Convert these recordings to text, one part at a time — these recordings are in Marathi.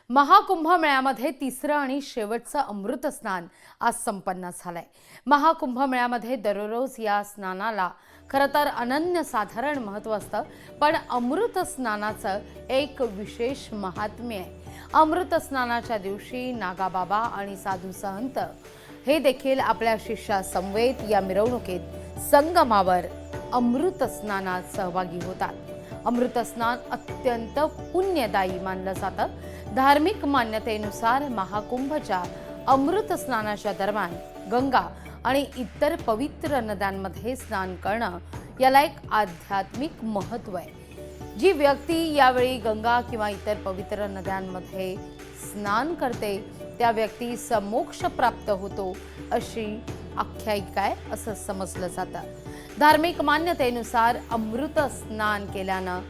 महाकुंभमेळ्यामध्ये तिसरं आणि शेवटचं अमृत स्नान आज संपन्न झालंय। महाकुंभमेळ्यामध्ये दररोज या स्नानाला खरं तर अनन्यसाधारण महत्त्व असतं, पण अमृत स्नानाचं एक विशेष महात्म्य आहे। अमृत स्नानाच्या दिवशी नागाबाबा आणि साधू संत हे देखील आपल्या शिष्यासमवेत या मिरवणुकीत संगमावर अमृत स्नानात सहभागी होतात। अमृत स्नान अत्यंत पुण्यदायी मानलं जातं। धार्मिक मान्यतेनुसार महाकुंभच्या अमृत स्नानाच्या दरम्यान गंगा आणि इतर पवित्र नद्यांमध्ये स्नान करणं याला एक आध्यात्मिक महत्त्व आहे। जी व्यक्ती यावेळी गंगा किंवा इतर पवित्र नद्यांमध्ये स्नान करते त्या व्यक्तीस मोक्ष प्राप्त होतो अशी आख्यायिका आहे असं समजलं जातं। धार्मिक मान्यतेनुसार अमृत स्नान केल्यानं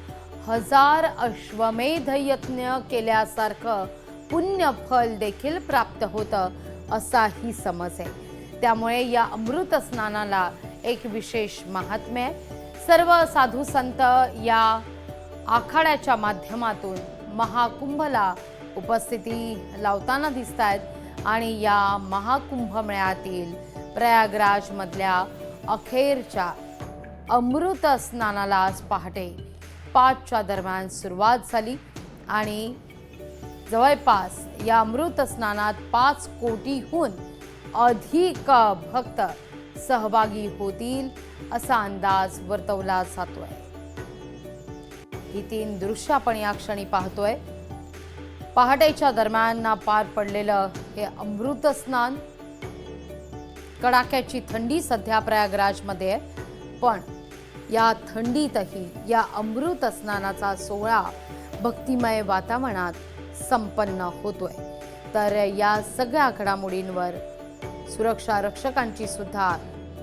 1000 अश्वमेध यज्ञ केल्यासारखं पुण्य फल देखील प्राप्त होतं असाही समज आहे। त्यामुळे या अमृत स्नानाला एक विशेष महात्म्य आहे। सर्व साधू संत या आखाड्याच्या माध्यमातून महाकुंभला उपस्थिती लावताना दिसतात आणि या महाकुंभमेळ्यातील प्रयागराज मधल्या अखेरच्या अमृत स्नानाला आज पहाटे 5च्या दरम्यान सुरुवात झाली आणि जवळपास या अमृत स्नानात 5 कोटीहून अधिक भक्त सहभागी होतील असा अंदाज वर्तवला जातोय। ही 3 दृश्य आपण या क्षणी पाहतोय। पहाटेच्या दरम्यान पार पडलेलं हे अमृत स्नान। कडाक्याची थंडी सध्या प्रयागराजमध्ये आहे, पण या थंडीतही या अमृत स्नानाचा सोहळा भक्तिमय वातावरणात संपन्न होतोय। तर या सगळ्या घडामोडींवर सुरक्षा रक्षकांची सुद्धा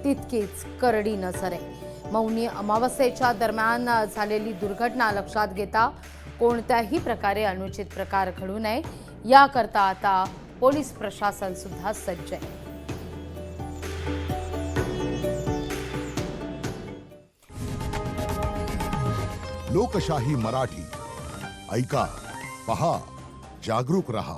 तितकीच करडी नजर आहे। मौनी अमावस्येच्या दरम्यान झालेली दुर्घटना लक्षात घेता कोणत्याही प्रकारे अनुचित प्रकार घडू नये याकरता आता पोलीस प्रशासन सुद्धा सज्ज आहे। लोकशाही मराठी ऐका, पहा, जागरूक रहा।